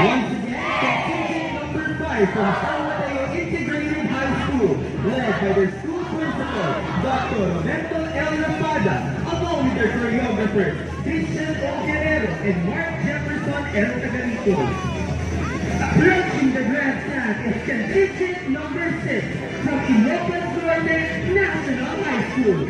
Once again, contingent number 5 from San Mateo Integrated High School, led by their school principal, Dr. Roberto L. Rapada, along with their choreographers, Christian O. Guerrero and Mark Jefferson L. Tagalito. Approaching the grandstand is contingent number 6 from Ilocos Norte National High School,